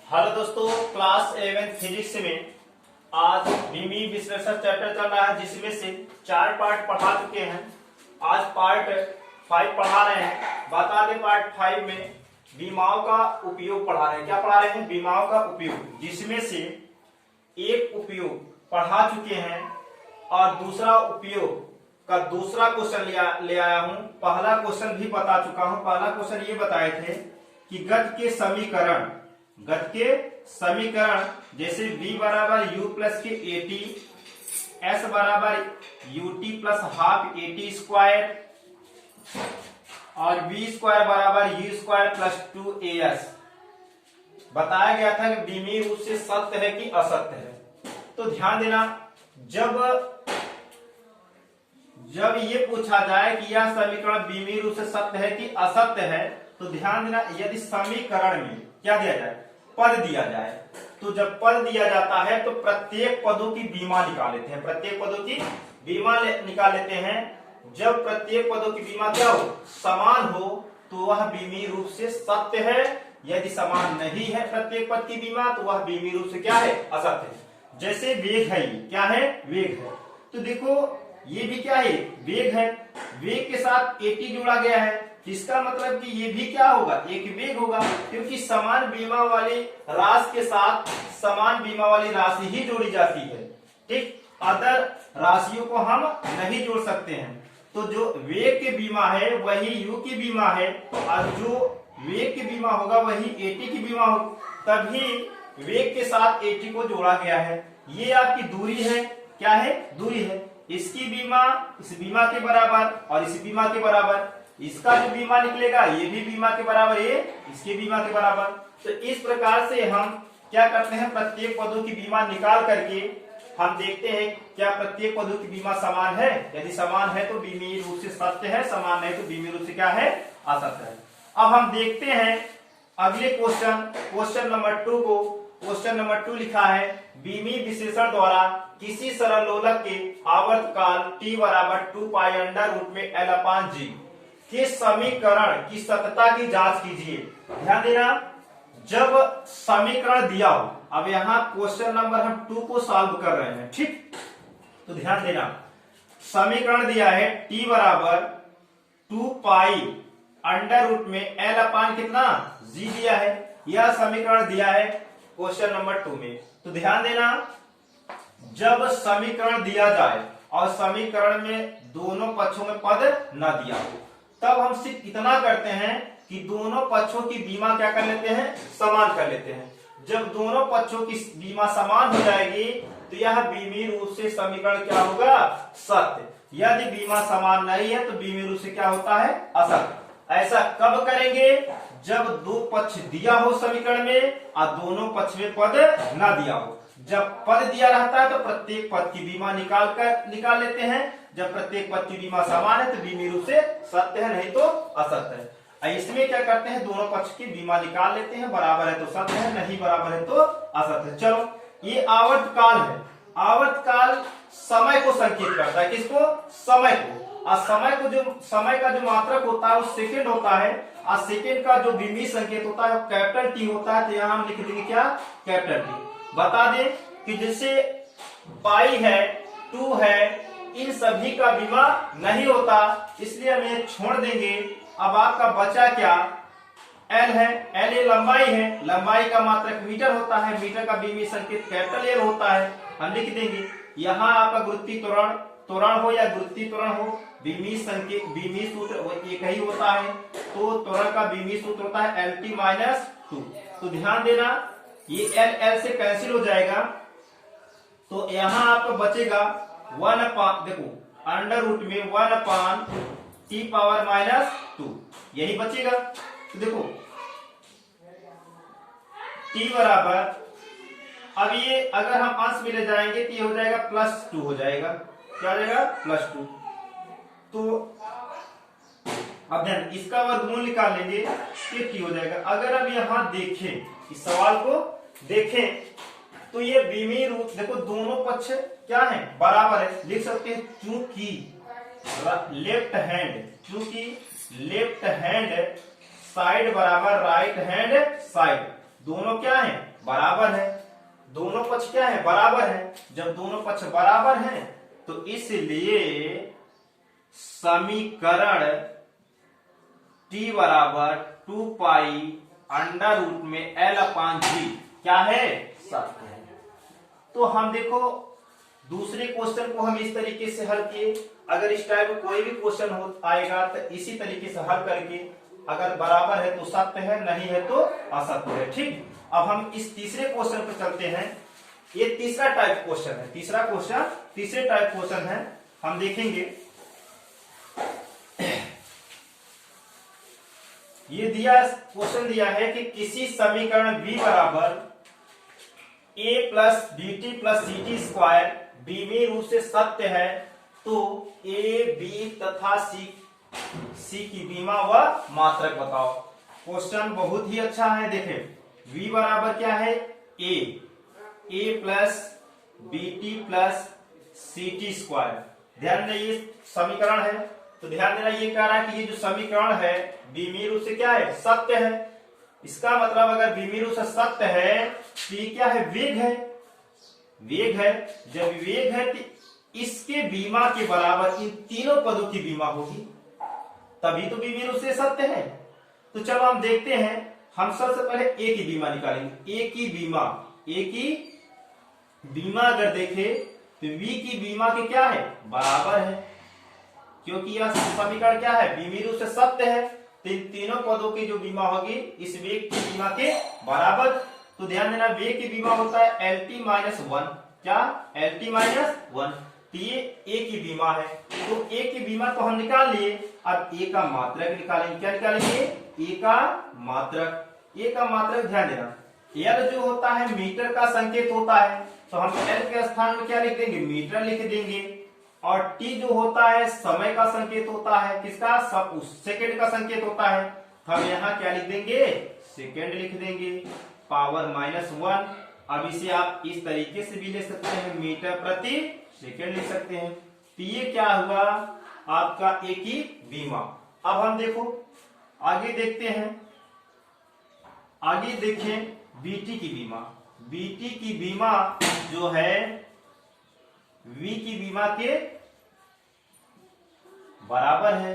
Hello दोस्तों, class 11 physics में आज बीमी विश्लेषण चैप्टर चल रहा है, जिसमें से 4 पार्ट पढ़ा चुके हैं। आज पार्ट 5 पढ़ा रहे हैं। बता दें, पार्ट 5 में बीमाओं का उपयोग पढ़ा रहे हैं। क्या पढ़ा रहे हैं? बीमाओं का उपयोग, जिसमें से एक उपयोग पढ़ा चुके हैं और दूसरा उपयोग का दूसरा क्वेश्चन ले आया हूं। पहला क्वेश्चन भी बता चुका हूं। पहला क्वेश्चन ये बताए थे कि गति के समीकरण जैसे v बराबर यू प्लस के एटी, एस बराबर UT plus half eighty square और v स्क्वायर बराबर यू स्क्वायर प्लस 2as बताया गया था कि बीमी रूप से सत्य है कि असत्य है। तो ध्यान देना, जब ये पूछा जाए कि यह समीकरण बीमी रूप से सत्य है कि असत्य है, तो ध्यान देना, यदि समीकरण में क्या दिया जाए, पद दिया जाए, तो जब पद दिया जाता है तो प्रत्येक पदों की बीमा निकाल लेते हैं। प्रत्येक पदों की बीमा निकाल लेते हैं। जब प्रत्येक पदों की बीमा क्या हो, समान हो, तो वह बीमी रूप से सत्य है। यदि समान नहीं है प्रत्येक पद की बीमा, तो वह बीमी रूप से क्या है, असत्य है। जैसे वेग है, क्या है, वेग है। तो देखो, ये भी क्या है, वेग है। वेग के साथ एटी जुड़ा गया है, इसका मतलब कि ये भी क्या होगा, एक वेग होगा, क्योंकि समान बीमा वाली राशि के साथ समान बीमा वाली राशि ही जोड़ी जाती है। ठीक, अदर राशियों को हम नहीं जोड़ सकते हैं। तो जो वेग की बीमा है वही यू की बीमा है, और जो वेग की बीमा होगा वही एटी की बीमा होगा। तभी वेग के साथ एटी को जोड़ा गया है। ये आपकी दूरी है, क्या है, दूरी है। इसकी बीमा इस बीमा के बराबर और इस बीमा के बराबर। इसका जो बीमा निकलेगा ये भी बीमा के बराबर, ये इसके बीमा के बराबर। तो इस प्रकार से हम क्या करते हैं, प्रत्येक पदों की बीमा निकाल करके हम देखते हैं क्या प्रत्येक पदों की बीमा समान है। यदि समान है तो बीमी रूप से सत्य है, समान नहीं तो बीमी रूप से क्या है, असत्य है। अब हम देखते हैं अगले क्वेश्चन नंबर 2 को। क्वेश्चन नंबर 2 लिखा है, बीमी विश्लेषण द्वारा किसी सरल लोलक के आवर्तकाल t बराबर 2 पाई अंडर रूट में l अपान जी के समीकरण की सत्यता की जांच कीजिए। ध्यान देना, जब समीकरण दिया हो, अब यहाँ क्वेश्चन नंबर हम 2 को सॉल्व कर रहे हैं। ठीक, तो ध्यान देना, समीकरण दिया है t बराबर 2 पाई अंडर रूट में l अपान कितना, g दिया है। यह समीकरण दिया है क्वेश्चन नंबर 2 में। तो ध्यान देना, जब समीकरण दिया जाए और समीकरण में दोनों पक्षों में पद न दिया हो, तब हम सिर्फ इतना करते हैं कि दोनों पक्षों की बीमा क्या कर लेते हैं, समान कर लेते हैं। जब दोनों पक्षों की बीमा समान हो जाएगी तो यह बीमी रूप से समीकरण क्या होगा, सत्य। यदि बीमा समान नहीं है तो बीमी रूप से क्या होता है, असत्य। ऐसा कब करेंगे, जब दो पक्ष दिया हो समीकरण में और दोनों पक्ष में पद न दिया हो। जब पद दिया रहता है तो प्रत्येक पद की बीमा निकाल लेते हैं। जब प्रत्येक पद की बीमा समान है तो बीमी रूप से सत्य है, नहीं तो असत्य है। इसमें क्या करते हैं, दोनों पक्ष की बीमा निकाल लेते हैं। बराबर है तो सत्य है, नहीं बराबर है तो असत्य है। चलो, ये आवर्तकाल है। आवर्तकाल समय को संकेत करता है, किसको, समय को। और समय का जो मात्रक होता है वो सेकंड होता है, और सेकंड का जो बीमी संकेत होता है वो कैपिटल टी होता है। तो यहाँ हम लिख देंगे क्या, कैपिटल टी। बता दें कि जैसे पाई है, 2 है, इन सभी का बीमा नहीं होता, इसलिए हम ये छोड़ देंगे। अब आपका बचा क्या, एल है। एल ये लंबाई है, लंबाई का मात्रक मीटर होता है, मीटर का बीमी संकेत कैपिटल एल होता है। हम लिख देंगे, यहाँ आपका गुरुत्वीय त्वरण हो या गुरुत्वीय त्वरण हो, बीमी संकेत, बीमी सूत्र एक ही होता है। तो त्वरण का बीमी सूत्र होता है LT-2। तो ध्यान देना, ये एल से कैंसिल हो जाएगा, तो यहाँ आपको बचेगा 1 अपान, देखो अंडर रूट में 1 अपान t पावर -2, यही बचेगा। तो देखो t बराबर, अब ये अगर हम अंश में ले जाएंगे तो ये हो जाएगा +2 हो जाएगा। क्या हो जाएगा, +2। तो अब ध्यान, इसका वर्गमूल निकाल लेंगे, ये t हो जाएगा। अगर अब यहाँ देखें, इस सवाल को देखें, तो ये बीमी रूप, देखो दोनों पक्ष क्या है, बराबर है। लिख सकते हैं चूंकि लेफ्ट हैंड साइड बराबर राइट हैंड साइड, दोनों क्या है, बराबर है, दोनों पक्ष क्या है, बराबर है। जब दोनों पक्ष बराबर हैं तो इसलिए समीकरण t बराबर 2 पाई अंडर रूट में L/G क्या है, सत्य है। तो हम देखो दूसरे क्वेश्चन को हम इस तरीके से हल किए। अगर इस टाइप का कोई भी क्वेश्चन हो आएगा तो इसी तरीके से हल करके, अगर बराबर है तो सत्य है, नहीं है तो असत्य है। ठीक, अब हम इस तीसरे क्वेश्चन पर चलते हैं। ये तीसरा टाइप क्वेश्चन है, तीसरे टाइप क्वेश्चन है। हम देखेंगे ये क्वेश्चन दिया है कि किसी समीकरण b बराबर a plus B T plus C T square बीमी रूप से सत्य है तो a b तथा c की बीमा व मात्रक बताओ। क्वेश्चन बहुत ही अच्छा है। देखें v बराबर क्या है, a plus B T plus C T square. ध्यान देना ये समीकरण है, तो ध्यान देना ये कह रहा है कि ये जो समीकरण है बीमी रूप से क्या है, सत्य है। इसका मतलब अगर बीमी रूप से सत्य है तो ये क्या है, वेग है, वेग है। जब वेग है तो इसके बीमा के बराबर इन तीनों पदों की बीमा होगी, तभी तो बीमी रूप से सत्य है। तो चलो हम देखते हैं। हम सबसे पहले ए की बीमा निकालेंगे। ए की बीमा अगर देखे तो वी की बीमा के क्या है, बराबर है, क्योंकि यह समीकरण क्या है, बीमी रूप से सत्य है। तो इन तीनों पदों की जो बीमा होगी इस वेग की बीमा के बराबर। तो ध्यान देना वेग की बीमा होता है LT माइनस 1, क्या, LT माइनस 1। तो ये ए की बीमा है, तो ए की बीमा तो हम निकाल लिए। अब ए का मात्रक निकालेंगे। क्या निकालेंगे, ए का मात्रक। ए का मात्रक ध्यान देना, L जो होता है मीटर का संकेत होता है, तो हम L के स्थान में क्या लिख देंगे, मीटर लिख देंगे। और t जो होता है समय का संकेत होता है, किसका, सब सेकंड का संकेत होता है, तो हम यहाँ क्या लिख देंगे, सेकंड लिख देंगे, पावर -1। अब इसे आप इस तरीके से भी ले सकते हैं, मीटर प्रति सेकंड लिख सकते हैं। तो ये क्या हुआ आपका ए की बीमा। अब हम देखो आगे देखते हैं, आगे देखें बीटी की बीमा। बीटी की बीमा जो है v की बीमा के बराबर है।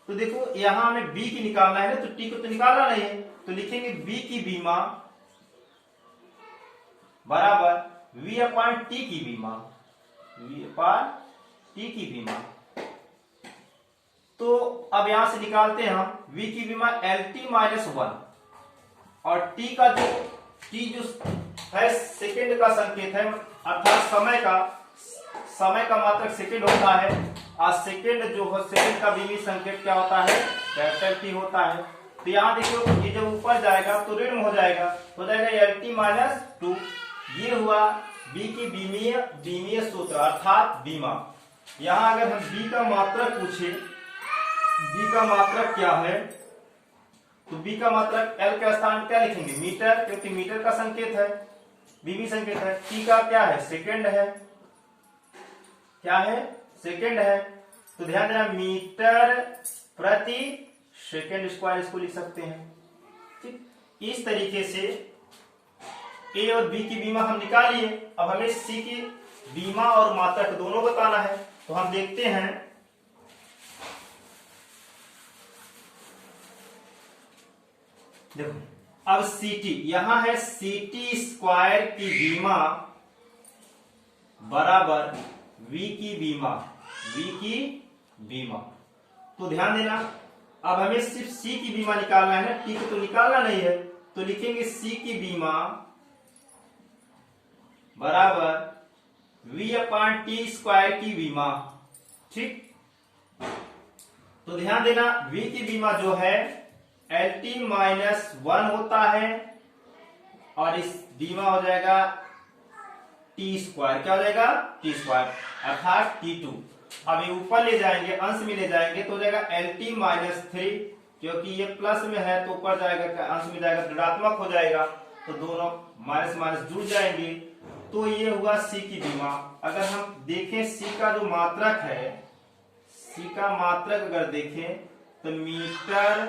तो देखो यहां हमें b की निकालना है ना, तो t को तो निकालना नहीं है, तो लिखेंगे b की बीमा बराबर v अपान t की बीमा, v अपान t की बीमा। तो अब यहां से निकालते हैं हम v की बीमा LT माइनस 1 और t का जो है सेकंड का संकेत है, अर्थात समय का मात्रक सेकंड होता है। और सेकंड जो है सेकंड का बीमी संकेत क्या होता है, कैपिटल T होता है। तो यहाँ देखिए ये जब ऊपर जाएगा तो ऋण हो जाएगा LT माइनस 2। ये हुआ b की बीमीय सूत्र अर्थात बीमा। यहाँ अगर हम b का मात्रक पूछे, b का मात्रक क्या है, तो b का मात्रक L के स्थान क्या लिखेंगे, मीटर, क्योंकि मीटर का संकेत है, बीमी संकेत है। t का क्या है, सेकंड है, क्या है, सेकंड है। तो ध्यान देना मीटर प्रति सेकंड स्क्वायर इसको लिख सकते हैं। ठीक, इस तरीके से a और b की बीमा हम निकाल लिए। अब हमें c की बीमा और मात्रक दोनों बताना है, तो हम देखते हैं। देखो अब ct यहां है, ct स्क्वायर की बीमा बराबर v की बीमा। तो ध्यान देना अब हमें सिर्फ c की बीमा निकालना है ना, t को तो निकालना नहीं है, तो लिखेंगे c की बीमा बराबर v अपान टी स्क्वायर की बीमा। ठीक, तो ध्यान देना v की बीमा जो है LT माइनस 1 होता है और इस बीमा हो जाएगा टी स्क्वायर, क्या हो जाएगा, टी स्क्वायर अर्थात T2। अब ये ऊपर ले जाएंगे, अंश में ले जाएंगे तो हो जाएगा LT माइनस 3, क्योंकि ये प्लस में है तो ऊपर जाएगा, अंश में जाएगा ऋणात्मक हो जाएगा, तो दोनों माइनस माइनस जुड़ जाएंगे। तो ये हुआ C की बीमा। अगर हम देखें C का जो मात्रक है, C का मात्रक अगर देखें तो मीटर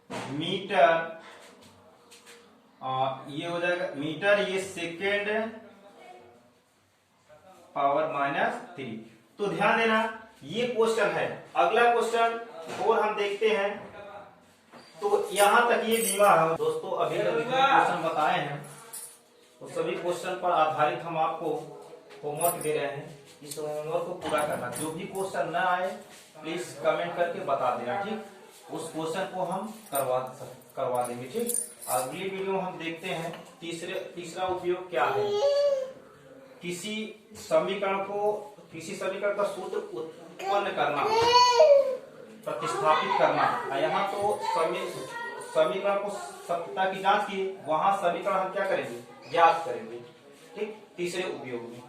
मीटर, ये हो जाएगा मीटर, ये सेकेंड पावर -3। तो ध्यान देना ये क्वेश्चन है। अगला क्वेश्चन और हम देखते हैं। तो यहां तक ये बीमा है दोस्तों। अभी तक जितने क्वेश्चन बताए हैं तो सभी क्वेश्चन पर आधारित हम आपको होमवर्क दे रहे हैं। इस होमवर्क को पूरा करना। जो भी क्वेश्चन ना आए प्लीज कमेंट करके बता देना, ठीक। उस क्वेश्चन को हम करवा देंगे, ठीक। अगली वीडियो में हम देखते हैं तीसरा उपयोग क्या है। किसी समीकरण का सूत्र उत्पन्न करना, प्रतिस्थापित करना। यहाँ तो समीकरण को सत्यता की जांच की, वहां समीकरण हम क्या करेंगे, ज्ञात करेंगे, ठीक। तीसरे उपयोग में